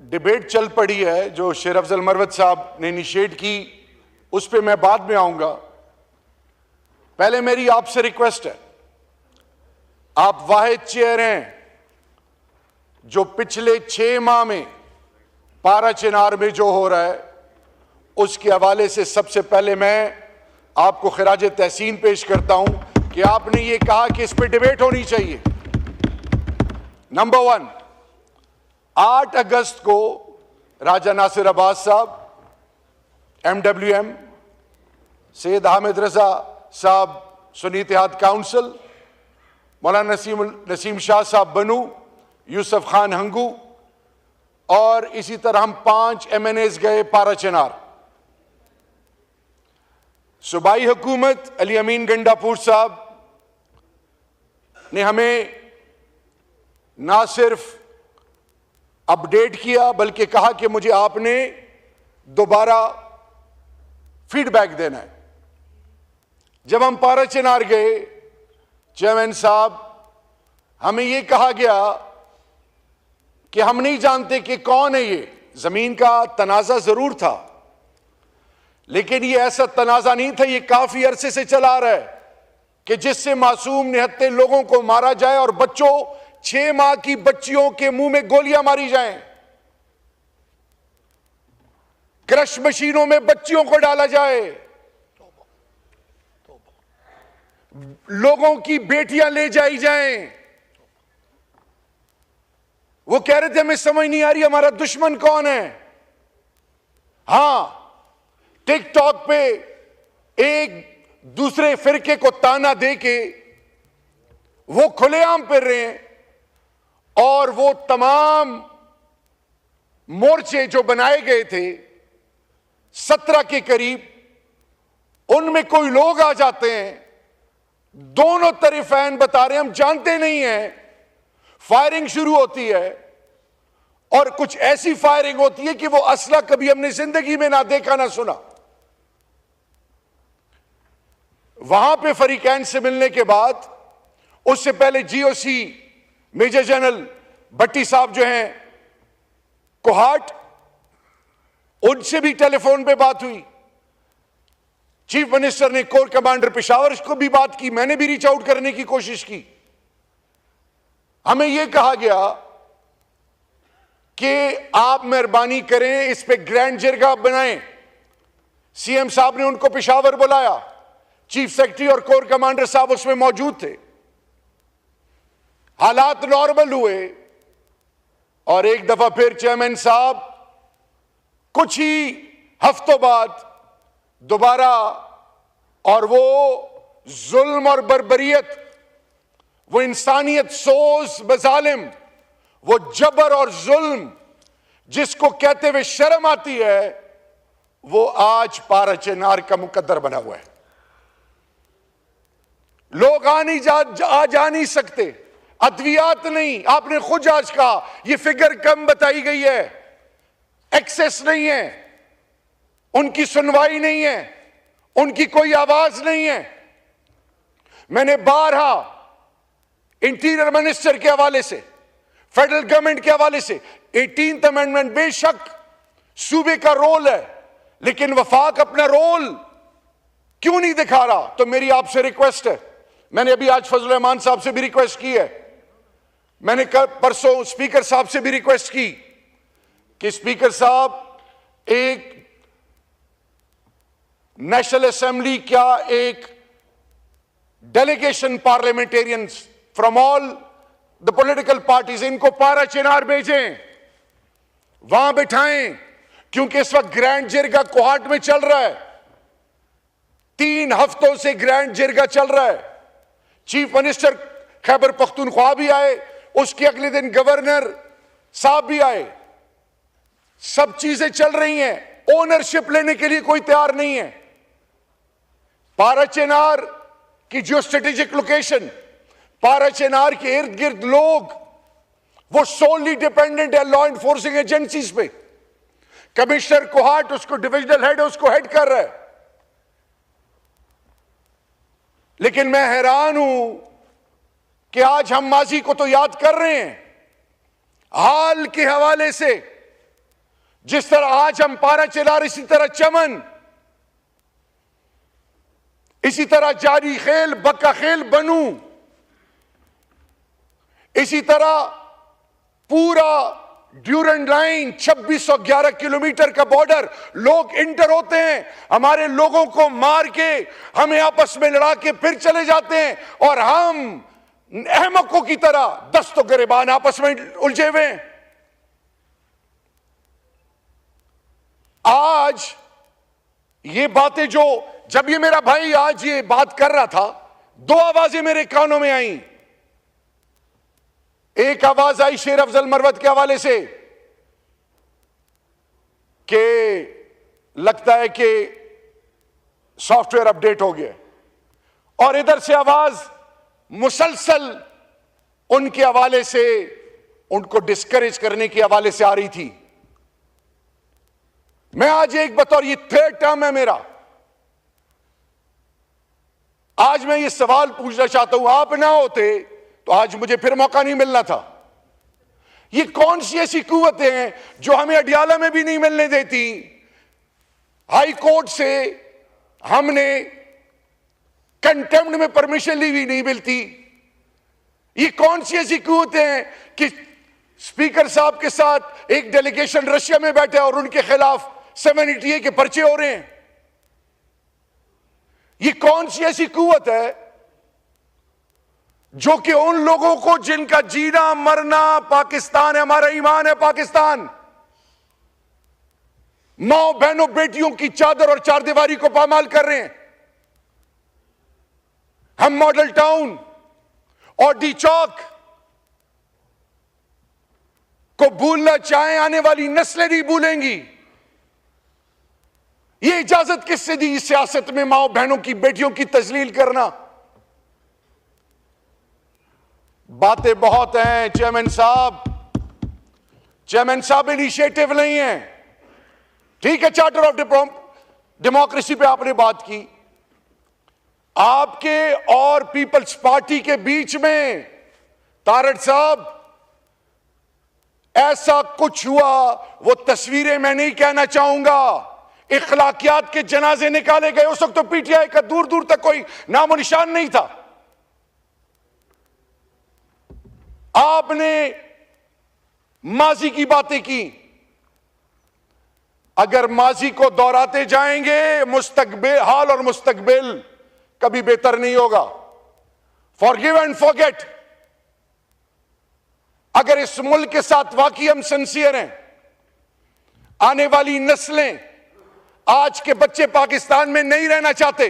Debate चल पड़ी है जो शेर अफजल मरवत साहब ने इनिशिएट की, उस पर मैं बाद में आऊंगा। पहले मेरी आपसे रिक्वेस्ट है, आप वाहिद चेयर हैं जो पिछले 6 माह में पारा चिनार में जो हो रहा है उसके हवाले से सबसे पहले मैं आपको खिराज तहसीन पेश करता हूं कि आपने ये कहा कि इस पर डिबेट होनी चाहिए। नंबर 1, 8 अगस्त को राजा नासिर अब्बास साहब, MWM, सैयद हामिद रजा साहब सुन्नी इत्तेहाद काउंसिल, मौलाना नसीम शाह साहब बनू, यूसुफ खान हंगू और इसी तरह हम 5 MNAs गए पारा चिनार। सूबाई हुकूमत अली अमीन गंडापुर साहब ने हमें ना सिर्फ अपडेट किया बल्कि कहा कि मुझे आपने दोबारा फीडबैक देना है। जब हम पारा चिनार गए, चेयरमैन साहब, हमें यह कहा गया कि हम नहीं जानते कि कौन है ये। जमीन का तनाजा जरूर था लेकिन ये ऐसा तनाजा नहीं था, ये काफी अरसे से चला रहा है कि जिससे मासूम निहत्ते लोगों को मारा जाए और बच्चों, 6 माह की बच्चियों के मुंह में गोलियां मारी जाएं, क्रश मशीनों में बच्चियों को डाला जाए, लोगों की बेटियां ले जाई जाएं। वो कह रहे थे हमें समझ नहीं आ रही हमारा दुश्मन कौन है। हां, टिकटॉक पे एक दूसरे फिरके को ताना दे के वो खुलेआम फिर रहे हैं और वो तमाम मोर्चे जो बनाए गए थे 17 के करीब, उनमें कोई लोग आ जाते हैं, दोनों तरफ फैन बता रहे हैं हम जानते नहीं हैं, फायरिंग शुरू होती है और कुछ ऐसी फायरिंग होती है कि वो असला कभी हमने जिंदगी में ना देखा ना सुना। वहां पे फरीकैन से मिलने के बाद, उससे पहले GOC मेजर जनरल भट्टी साहब जो हैं कोहाट, उनसे भी टेलीफोन पे बात हुई। चीफ मिनिस्टर ने कोर कमांडर पेशावर को भी बात की, मैंने भी रीच आउट करने की कोशिश की। हमें यह कहा गया कि आप मेहरबानी करें इस पे ग्रैंड जरगा बनाएं। CM साहब ने उनको पेशावर बुलाया, चीफ सेक्रेटरी और कोर कमांडर साहब उसमें मौजूद थे। हालात नॉर्मल हुए और एक दफा फिर चेयरमैन साहब कुछ ही हफ्तों बाद दोबारा, और वो जुल्म और बर्बरियत, वो इंसानियत सोज बजालिम, वो जबर और जुल्म जिसको कहते हुए शर्म आती है, वो आज पारा चिनार का मुकद्दर बना हुआ है। लोग आ जा नहीं सकते, अद्वियात नहीं, आपने खुद आज कहा ये फिगर कम बताई गई है, एक्सेस नहीं है, उनकी सुनवाई नहीं है, उनकी कोई आवाज नहीं है। मैंने बारहा इंटीरियर मिनिस्टर के हवाले से, फेडरल गवर्नमेंट के हवाले से, 18th अमेंडमेंट बेशक सूबे का रोल है लेकिन वफाक अपना रोल क्यों नहीं दिखा रहा। तो मेरी आपसे रिक्वेस्ट है, मैंने अभी आज फजल रहमान साहब से भी रिक्वेस्ट की है, मैंने परसों स्पीकर साहब से भी रिक्वेस्ट की कि स्पीकर साहब, एक नेशनल असेंबली क्या एक delegation parliamentarians from all the political parties, इनको पारा चिनार भेजें, वहां बिठाएं, क्योंकि इस वक्त ग्रैंड जिरगा कोहाट में चल रहा है, 3 हफ्तों से ग्रैंड जिरगा चल रहा है। चीफ मिनिस्टर खैबर पख्तूनख्वा भी आए, उसके अगले दिन गवर्नर साहब भी आए, सब चीजें चल रही हैं, ओनरशिप लेने के लिए कोई तैयार नहीं है। पारा चिनार की जो स्ट्रेटेजिक लोकेशन, पारा चिनार के इर्द गिर्द लोग वो सोलली डिपेंडेंट है लॉ एनफोर्सिंग एजेंसीज पे। कमिश्नर कोहाट उसको डिविजनल हेड है, उसको हेड कर रहा है। लेकिन मैं हैरान हूं कि आज हम माजी को तो याद कर रहे हैं, हाल के हवाले से जिस तरह आज हम पारा चला रहे, इसी तरह चमन, इसी तरह जारी खेल बक्का खेल बनू, इसी तरह पूरा ड्यूरेंट लाइन 2611 किलोमीटर का बॉर्डर, लोग इंटर होते हैं, हमारे लोगों को मार के हमें आपस में लड़ा के फिर चले जाते हैं, और हम अहमकों की तरह दस्तों गिरेबान आपस में उलझे हुए हैं। आज ये बातें जो, जब ये मेरा भाई आज ये बात कर रहा था, दो आवाजें मेरे कानों में आई। एक आवाज आई शेर अफजल मरवत के हवाले से कि लगता है कि सॉफ्टवेयर अपडेट हो गया, और इधर से आवाज मुसलसल उनके हवाले से, उनको डिस्करेज करने के हवाले से आ रही थी। मैं आज एक बतौर, ये थर्ड टर्म है मेरा, आज मैं ये सवाल पूछना चाहता हूं, आप ना होते तो आज मुझे फिर मौका नहीं मिलना था। ये कौन सी ऐसी कुव्वतें हैं जो हमें अडियाला में भी नहीं मिलने देती? हाई कोर्ट से हमने कंटेम्प्ट में परमिशन ली हुई नहीं मिलती। ये कौन सी ऐसी कुव्वतें हैं कि स्पीकर साहब के साथ एक डेलीगेशन रशिया में बैठे और उनके खिलाफ 780A के पर्चे हो रहे हैं? ये कौन सी ऐसी कुव्वत है जो कि उन लोगों को जिनका जीना मरना पाकिस्तान है, हमारा ईमान है पाकिस्तान, माओ बहनों बेटियों की चादर और चारदीवारी को पामाल कर रहे हैं? हम मॉडल टाउन और डी चौक को भूलना चाहें, आने वाली नस्लें नहीं भूलेंगी। ये इजाजत किससे दी इस सियासत में माओ बहनों की बेटियों की तजलील करना? बातें बहुत हैं चेयरमैन साहब इनिशिएटिव नहीं है। ठीक है, चार्टर ऑफ डेमोक्रेसी पे आपने बात की, आपके और पीपल्स पार्टी के बीच में तारड़ साहब ऐसा कुछ हुआ, वो तस्वीरें मैं नहीं कहना चाहूंगा। इखलाकियात के जनाजे निकाले गए, उस वक्त तो पीटीआई का दूर दूर तक कोई नामो निशान नहीं था। आपने माजी की बातें की, अगर माजी को दोहराते जाएंगे मुस्तकबिल, हाल और मुस्तकबिल कभी बेहतर नहीं होगा। Forgive and forget. अगर इस मुल्क के साथ वाकई हम सिंसियर हैं, आने वाली नस्लें, आज के बच्चे पाकिस्तान में नहीं रहना चाहते,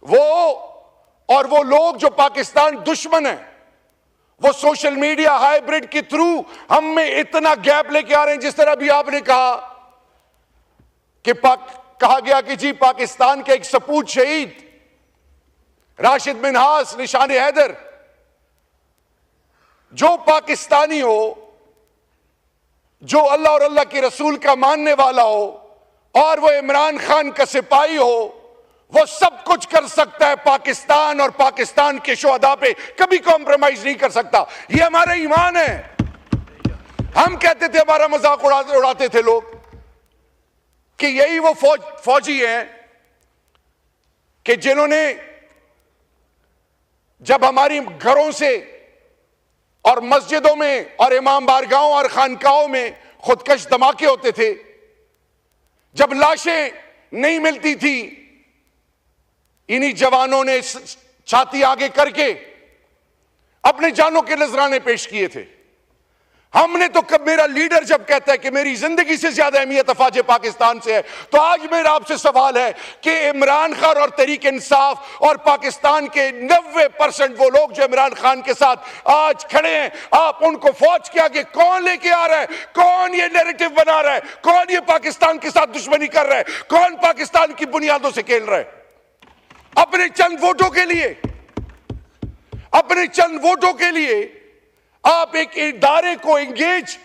वो लोग जो पाकिस्तान दुश्मन है, वो सोशल मीडिया हाइब्रिड के थ्रू हम में इतना गैप लेके आ रहे हैं। जिस तरह भी आपने कहा कि कहा गया कि जी पाकिस्तान के एक सपूत शहीद राशिद मिन्हास, निशान हैदर, जो पाकिस्तानी हो, जो अल्लाह और अल्लाह के रसूल का मानने वाला हो, और वो इमरान खान का सिपाही हो, वो सब कुछ कर सकता है पाकिस्तान और पाकिस्तान के शुहदा पे कभी कॉम्प्रोमाइज नहीं कर सकता। ये हमारा ईमान है। हम कहते थे, हमारा मजाक उड़ाते थे लोग कि यही वो फौजी हैं कि जिन्होंने जब हमारी घरों से और मस्जिदों में और इमाम बारगाहों और खानकाहों में खुदकश धमाके होते थे, जब लाशें नहीं मिलती थी, इन्हीं जवानों ने छाती आगे करके अपने जानों के नजराने पेश किए थे। हमने तो कब, मेरा लीडर जब कहता है कि मेरी जिंदगी से ज्यादा अहमियत अफवाज पाकिस्तान से है, तो आज मेरा आपसे सवाल है कि इमरान खान और तहरीक इंसाफ और पाकिस्तान के 90% वो लोग जो इमरान खान के साथ आज खड़े हैं, आप उनको फौज के आगे कौन लेके आ रहा है? कौन ये नैरेटिव बना रहा है? कौन ये पाकिस्तान के साथ दुश्मनी कर रहा है? कौन पाकिस्तान की बुनियादों से खेल रहा है? अपने चंद वोटों के लिए, अपने चंद वोटों के लिए आप एक इदारे को एंगेज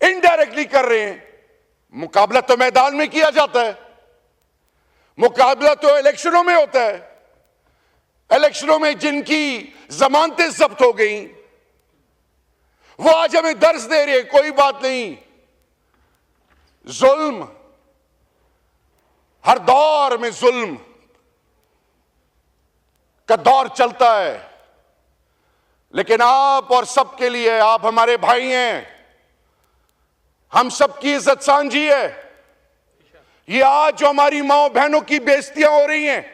इनडायरेक्टली कर रहे हैं। मुकाबला तो मैदान में किया जाता है, मुकाबला तो इलेक्शनों में होता है। इलेक्शनों में जिनकी जमानतें जब्त हो गई, वो आज हमें दर्ज दे रहे हैं। कोई बात नहीं, जुल्म, हर दौर में जुल्म का दौर चलता है, लेकिन आप और सबके लिए, आप हमारे भाई हैं, हम सबकी इज्जत सांझी है। ये आज जो हमारी माओ बहनों की बेइज्जतियां हो रही हैं,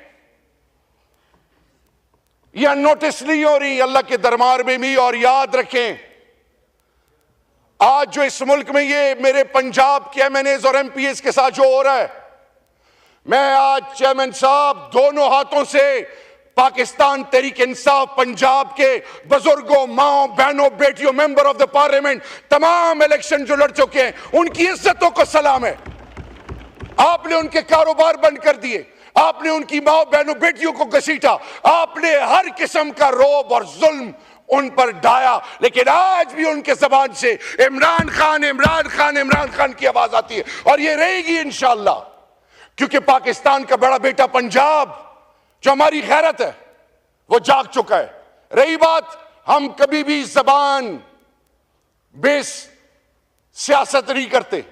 ये अननोटिस नहीं हो रही अल्लाह के दरबार में भी। और याद रखें, आज जो इस मुल्क में ये मेरे पंजाब के एमएनएज और एमपीएस के साथ जो हो रहा है, मैं आज चेयरमैन साहब दोनों हाथों से पाकिस्तान तहरीक इंसाफ पंजाब के बुजुर्गों, माओ बहनों, बेटियों, मेंबर ऑफ द पार्लियामेंट, तमाम इलेक्शन जो लड़ चुके हैं, उनकी इज्जतों को सलाम है। आपने उनके कारोबार बंद कर दिए, आपने उनकी माओ बहनों बेटियों को घसीटा, आपने हर किस्म का रौब और जुल्म उन पर ढाया, लेकिन आज भी उनके जबान से इमरान खान, इमरान खान, इमरान खान की आवाज आती है। और ये रहेगी इंशाअल्लाह, क्योंकि पाकिस्तान का बड़ा बेटा पंजाब जो हमारी गैरत है वो जाग चुका है। रही बात, हम कभी भी जबान बेस सियासत नहीं करते।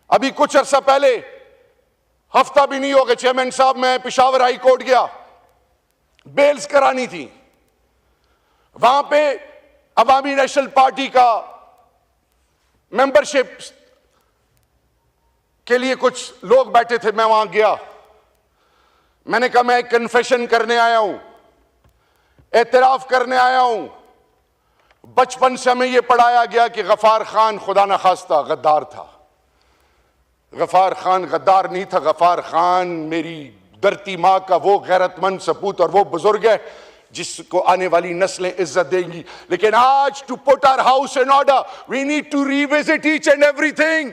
अभी कुछ अरसा पहले, हफ्ता भी नहीं हो गया चेयरमैन साहब, मैं पेशावर हाई कोर्ट गया, बेल्स करानी थी। वहां पे अवामी नेशनल पार्टी का मेंबरशिप के लिए कुछ लोग बैठे थे, मैं वहां गया। मैंने कहा मैं एक कन्फेशन करने आया हूं, एतराफ करने आया हूं। बचपन से हमें यह पढ़ाया गया कि गफार खान खुदा न खास्ता गद्दार था। गफार खान गद्दार नहीं था, गफार खान मेरी धरती मां का वो गैरतमंद सपूत और वो बुजुर्ग है जिसको आने वाली नस्लें इज्जत देंगी। लेकिन आज, to put our house in order, we need to revisit each and everything.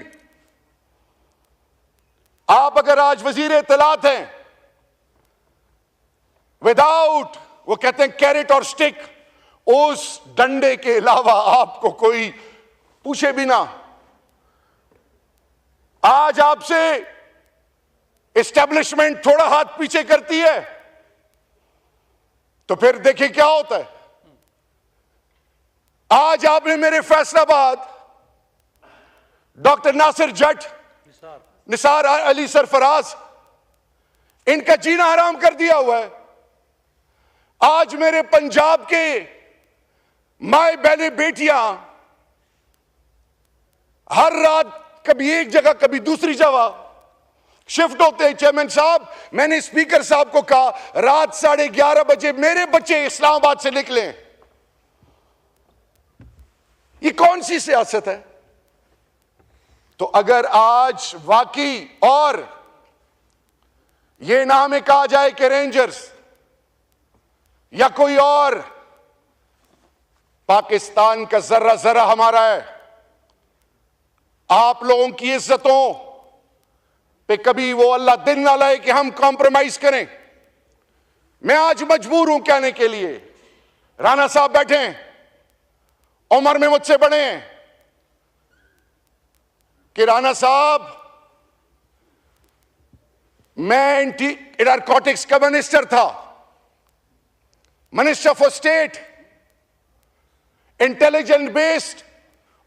आप अगर आज वजीर इत्तलात हैं, विदाउट, वो कहते हैं कैरेट और स्टिक, उस डंडे के अलावा आपको कोई पूछे भी ना। आज आपसे एस्टेब्लिशमेंट थोड़ा हाथ पीछे करती है तो फिर देखिए क्या होता है। आज आपने मेरे फैसलाबाद डॉक्टर नासिर जट, निसार अली सरफराज, इनका जीना हराम कर दिया हुआ है। आज मेरे पंजाब के माए बहने बेटियां हर रात कभी एक जगह कभी दूसरी जगह शिफ्ट होते हैं। चेयरमैन साहब, मैंने स्पीकर साहब को कहा रात 11:30 बजे मेरे बच्चे इस्लामाबाद से निकले। ये कौन सी सियासत है? तो अगर आज वाकई, और ये ना हमें कहा जाए कि रेंजर्स या कोई और, पाकिस्तान का जर्रा जर्रा हमारा है। आप लोगों की इज्जतों पे कभी वो अल्लाह दिन ना लाए कि हम कॉम्प्रोमाइज करें। मैं आज मजबूर हूं कहने के लिए, राणा साहब बैठे हैं, उम्र में मुझसे बड़े हैं, कि राणा साहब, मैं नारकोटिक्स का मिनिस्टर था, minister for state. Intelligence based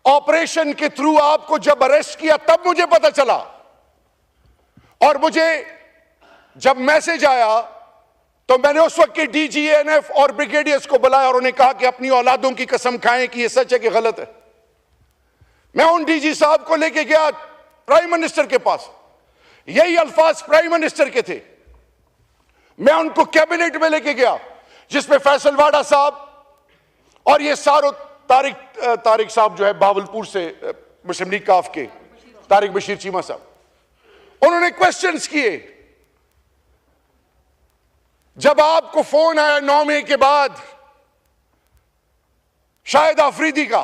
operation के थ्रू आपको जब अरेस्ट किया तब मुझे पता चला, और मुझे जब मैसेज आया तो मैंने उस वक्त के डीजीएनएफ और ब्रिगेडियर्स को बुलाया और उन्हें कहा कि अपनी औलादों की कसम खाएं कि यह सच है कि गलत है। मैं उन डीजी साहब को लेके गया प्राइम मिनिस्टर के पास, यही अल्फाज प्राइम मिनिस्टर के थे। मैं उनको कैबिनेट में लेके गया जिसमें फैसल वाडा साहब और ये सारो तारिक साहब जो है बावलपुर से, मुस्लिम लीग काफ के तारिक बशीर चीमा साहब, उन्होंने क्वेश्चंस किए। जब आपको फोन आया 9 मई के बाद शाहिद आफरीदी का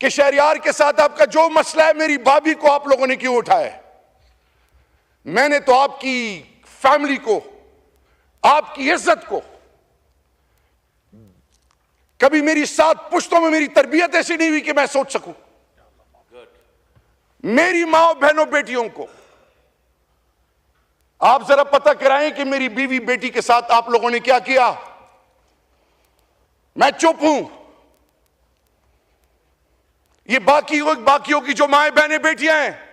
कि शहरियार के साथ आपका जो मसला है, मेरी भाभी को आप लोगों ने क्यों उठाया है? मैंने तो आपकी फैमिली को, आपकी इज्जत को, कभी मेरी 7 पुश्तों में मेरी तरबियत ऐसी नहीं हुई कि मैं सोच सकूं। मेरी मां बहनों बेटियों को आप जरा पता कराएं कि मेरी बीवी बेटी के साथ आप लोगों ने क्या किया। मैं चुप हूं। ये बाकियों की जो माएं बहनें बेटियां हैं।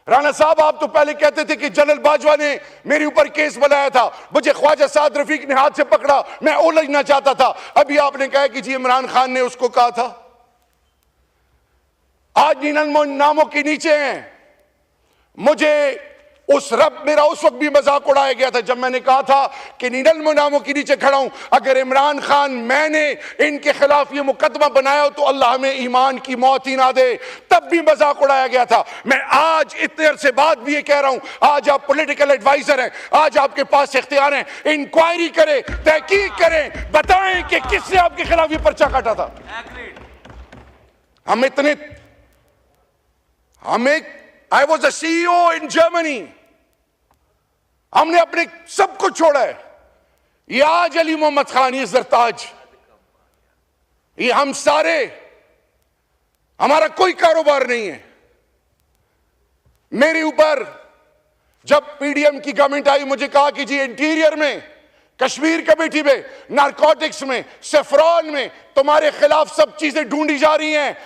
राणा साहब, आप तो पहले कहते थे कि जनरल बाजवा ने मेरे ऊपर केस बनाया था, मुझे ख्वाजा साद रफीक ने हाथ से पकड़ा, मैं उलझना चाहता था। अभी आपने कहा कि जी इमरान खान ने उसको कहा था। आज निन्यानवे नामों के नीचे हैं। मुझे मेरा उस वक्त भी मजाक उड़ाया गया था जब मैंने कहा था कि 99 नामों के नीचे खड़ा हूं। अगर इमरान खान मैंने इनके खिलाफ ये मुकदमा बनाया हो तो अल्लाह हमें ईमान की मौत ही ना दे, तब भी मजाक उड़ाया गया था। मैं आज इतने अरसे बाद भी ये कह रहा हूं, आज आप पॉलिटिकल एडवाइजर हैं, आज आपके पास इख्तियार हैं, इंक्वायरी करें, तहकीक करें, बताएं कि किसने आपके खिलाफ ये पर्चा काटा था। I was a CEO in Germany, हमने अपने सब कुछ छोड़ा है। ये आज अली मोहम्मद खान, ये जरताज, ये हम सारे, हमारा कोई कारोबार नहीं है। मेरे ऊपर जब PDM की गवर्नमेंट आई, मुझे कहा कि जी इंटीरियर में, कश्मीर कमेटी में, नारकोटिक्स में, सेफ्रॉन में तुम्हारे खिलाफ सब चीजें ढूंढी जा रही हैं,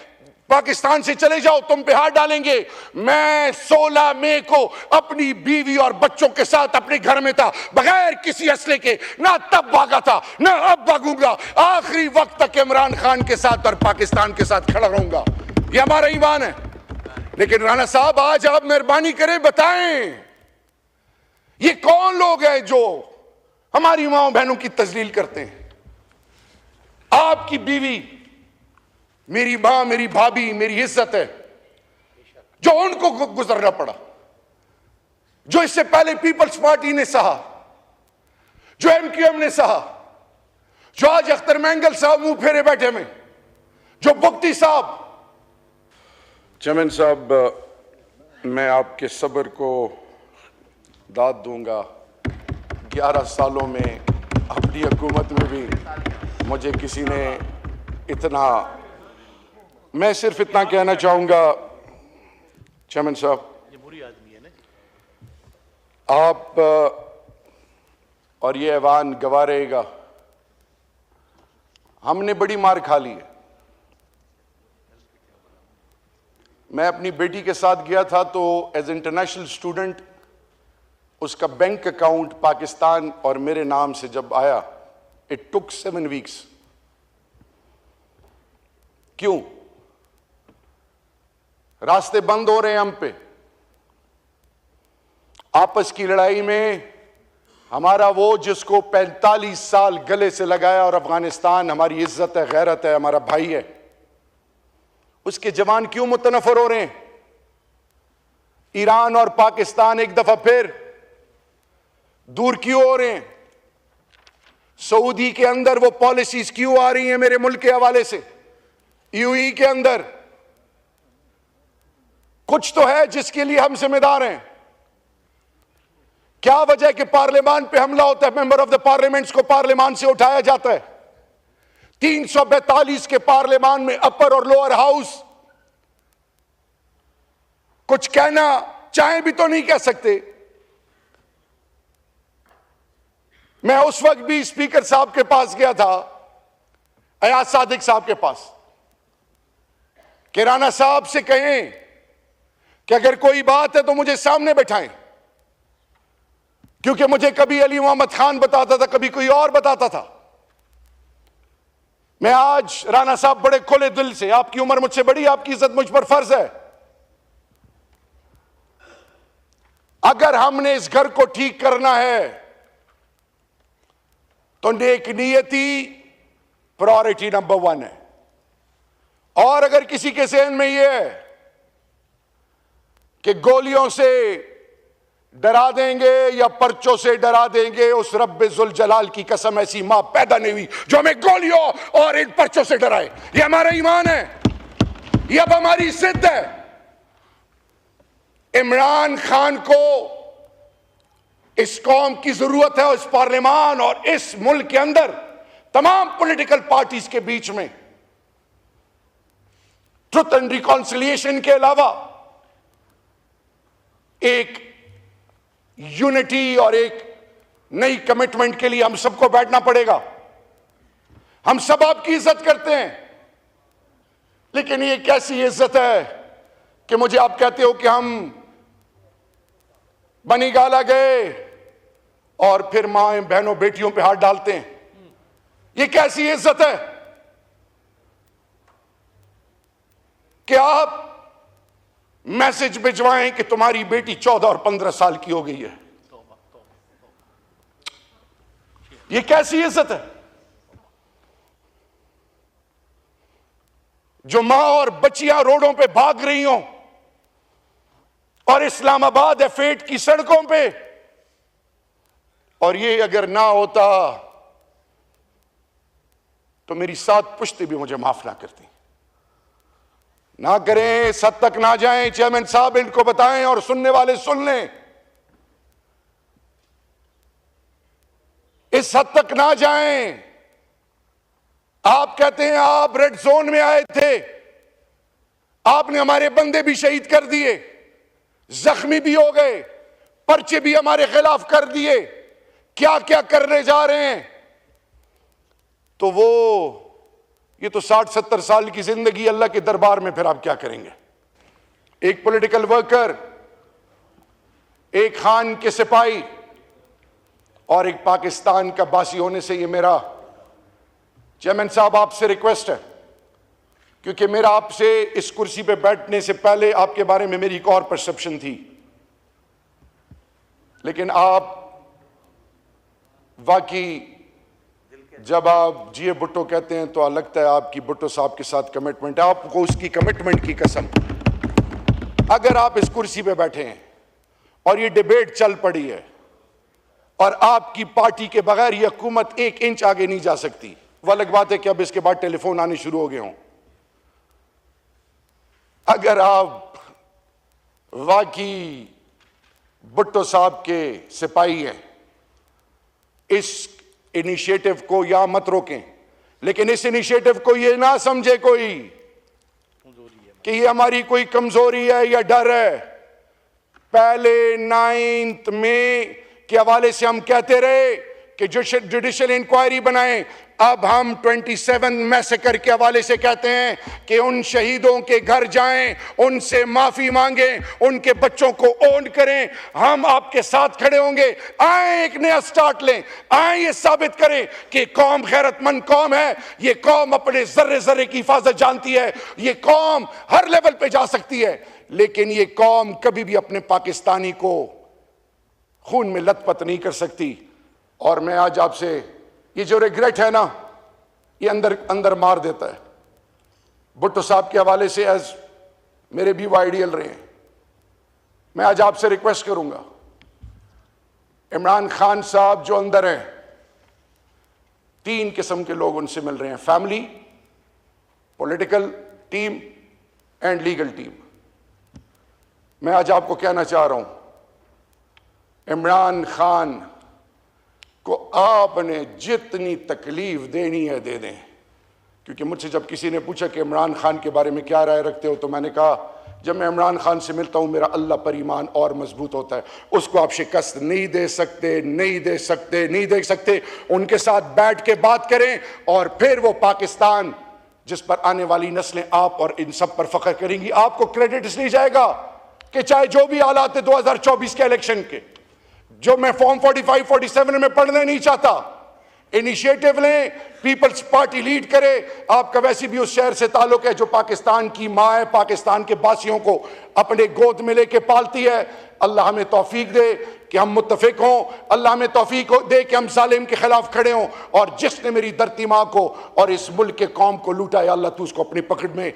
पाकिस्तान से चले जाओ, तुम पे हाथ डालेंगे। मैं 16 मई को अपनी बीवी और बच्चों के साथ अपने घर में था, बगैर किसी असले के, ना तब भागा था ना अब भागूंगा। आखिरी वक्त तक इमरान खान के साथ और पाकिस्तान के साथ खड़ा रहूंगा, ये हमारा ईमान है। लेकिन राणा साहब, आज आप मेहरबानी करें, बताएं ये कौन लोग हैं जो हमारी माओ बहनों की तजलील करते हैं। आपकी बीवी, मेरी मां, मेरी भाभी, मेरी इज्जत है, जो उनको गुजरना पड़ा, जो इससे पहले पीपल्स पार्टी ने सहा, जो MQM ने सहा, जो आज अख्तर मैंगल साहब मुंह फेरे बैठे में, जो बुख्ती साहब। चमन साहब, मैं आपके सब्र को दाद दूंगा। 11 सालों में अपनी हुकूमत में भी मुझे किसी ने इतना, मैं सिर्फ इतना कहना चाहूंगा चमन साहब, आप और ये ऐवान गवाह रहेगा, हमने बड़ी मार खा ली है। मैं अपनी बेटी के साथ गया था तो एज इंटरनेशनल स्टूडेंट उसका बैंक अकाउंट पाकिस्तान और मेरे नाम से जब आया, इट टुक 7 वीक्स। क्यों? रास्ते बंद हो रहे हैं हम पे। आपस की लड़ाई में हमारा वो जिसको 45 साल गले से लगाया, और अफगानिस्तान हमारी इज्जत है, गैरत है, हमारा भाई है, उसके जवान क्यों मुतनफर हो रहे हैं? ईरान और पाकिस्तान एक दफा फिर दूर क्यों हो रहे हैं? सऊदी के अंदर वो पॉलिसीज क्यों आ रही हैं मेरे मुल्क के हवाले से? UAE के अंदर कुछ तो है जिसके लिए हम जिम्मेदार हैं। क्या वजह कि पार्लियामान पे हमला होता है, मेंबर ऑफ द पार्लियामेंट्स को पार्लियामान से उठाया जाता है। 342 के पार्लियामान में अपर और लोअर हाउस कुछ कहना चाहे भी तो नहीं कह सकते। मैं उस वक्त भी स्पीकर साहब के पास गया था, अयाज सादिक साहब के पास, कि राणा साहब से कहें कि अगर कोई बात है तो मुझे सामने बैठाएं, क्योंकि मुझे कभी अली मोहम्मद खान बताता था, कभी कोई और बताता था। मैं आज राणा साहब बड़े खुले दिल से, आपकी उम्र मुझसे बड़ी, आपकी इज्जत मुझ पर फर्ज है, अगर हमने इस घर को ठीक करना है तो नेक नियति प्रायोरिटी नंबर 1 है। और अगर किसी के ज़हन में यह है कि गोलियों से डरा देंगे या पर्चों से डरा देंगे, उस रब्बे जुल जलाल की कसम, ऐसी मां पैदा नहीं हुई जो हमें गोलियों और इन पर्चों से डराए। ये हमारा ईमान है, ये अब हमारी जिद है। इमरान खान को इस कौम की जरूरत है, इस पार्लियामान और इस मुल्क के अंदर तमाम पॉलिटिकल पार्टीज के बीच में ट्रुथ एंड रिकॉन्सिलिएशन के अलावा एक यूनिटी और एक नई कमिटमेंट के लिए हम सबको बैठना पड़ेगा। हम सब आपकी इज्जत करते हैं, लेकिन ये कैसी इज्जत है कि मुझे आप कहते हो कि हम बनी गाला गए और फिर मां बहनों बेटियों पे हाथ डालते हैं। ये कैसी इज्जत है कि आप मैसेज भिजवाएं कि तुम्हारी बेटी 14 और 15 साल की हो गई है। ये कैसी इज्जत है? जो मां और बच्चियां रोडों पे भाग रही हों और इस्लामाबाद एफेट की सड़कों पे, और ये अगर ना होता तो मेरी 7 पुश्ते भी मुझे माफ ना करती। ना करें, इस हद तक ना जाएं। चेयरमैन साहब इनको बताएं और सुनने वाले सुन लें, इस हद तक ना जाएं। आप कहते हैं आप रेड जोन में आए थे, आपने हमारे बंदे भी शहीद कर दिए, जख्मी भी हो गए, पर्चे भी हमारे खिलाफ कर दिए, क्या क्या करने जा रहे हैं। तो वो ये तो 60-70 साल की जिंदगी अल्लाह के दरबार में, फिर आप क्या करेंगे? एक पॉलिटिकल वर्कर, एक खान के सिपाही और एक पाकिस्तान का बासी होने से, ये मेरा चेयरमैन साहब आपसे रिक्वेस्ट है, क्योंकि मेरा आपसे इस कुर्सी पे बैठने से पहले आपके बारे में मेरी एक और परसेप्शन थी, लेकिन आप वाकई जब आप जीए भुट्टो कहते हैं तो लगता है आपकी भुट्टो साहब के साथ कमिटमेंट है। आपको उसकी कमिटमेंट की कसम, अगर आप इस कुर्सी पे बैठे हैं और ये डिबेट चल पड़ी है और आपकी पार्टी के बगैर ये हुकूमत 1 इंच आगे नहीं जा सकती, वह अलग बात है कि अब इसके बाद टेलीफोन आने शुरू हो गए हों। अगर आप वाकई भुट्टो साहब के सिपाही हैं, इस इनिशिएटिव को या मत रोकें, लेकिन इस इनिशिएटिव को ये ना समझे कोई कि ये हमारी कोई कमजोरी है या डर है। पहले 9 मई के हवाले से हम कहते रहे कि जुडिशियल इंक्वायरी बनाएं, अब हम 27 मैसेकर के हवाले से कहते हैं कि उन शहीदों के घर जाएं, उनसे माफी मांगें, उनके बच्चों को ओन करें। हम आपके साथ खड़े होंगे। आए एक नया स्टार्ट लें, आए ये साबित करें कि कौम गैरतमंद कौम है, ये कौम अपने जर्रे जर्रे की हिफाजत जानती है, ये कौम हर लेवल पे जा सकती है, लेकिन ये कौम कभी भी अपने पाकिस्तानी को खून में लथपथ नहीं कर सकती। और मैं आज आपसे, ये जो रिग्रेट है ना, ये अंदर अंदर मार देता है। भुट्टो साहब के हवाले से एज मेरे भी वो आइडियल रहे हैं। मैं आज आपसे रिक्वेस्ट करूंगा, इमरान खान साहब जो अंदर हैं, 3 किस्म के लोग उनसे मिल रहे हैं, family, political team and legal team. मैं आज आपको कहना चाह रहा हूं, इमरान खान को आपने जितनी तकलीफ देनी है दे दें। क्योंकि मुझसे जब किसी ने पूछा कि इमरान खान के बारे में क्या राय रखते हो, तो मैंने कहा जब मैं इमरान खान से मिलता हूं मेरा अल्लाह पर ईमान और मजबूत होता है। उसको आप शिकस्त नहीं दे सकते, नहीं दे सकते, नहीं दे सकते। उनके साथ बैठ के बात करें और फिर वो पाकिस्तान जिस पर आने वाली नस्लें आप और इन सब पर फख्र करेंगी। आपको क्रेडिट इसलिए जाएगा कि चाहे जो भी हालात है 2024 के इलेक्शन के, जो मैं फॉर्म 45-47 में पढ़ना नहीं चाहता, इनिशिएटिव लें, पीपल्स पार्टी लीड करे। आपका वैसे भी उस शहर से ताल्लुक है जो पाकिस्तान की माँ है, पाकिस्तान के बासियों को अपने गोद में लेके पालती है। अल्लाह हमें तौफीक दे कि हम मुत्तफिक हों, अल्लाह हमें तौफीक दे कि हम जालिम के खिलाफ खड़े हों। और जिसने मेरी धरती माँ को और इस मुल्क के कौम को लूटा है, अल्लाह तू उसको अपनी पकड़ में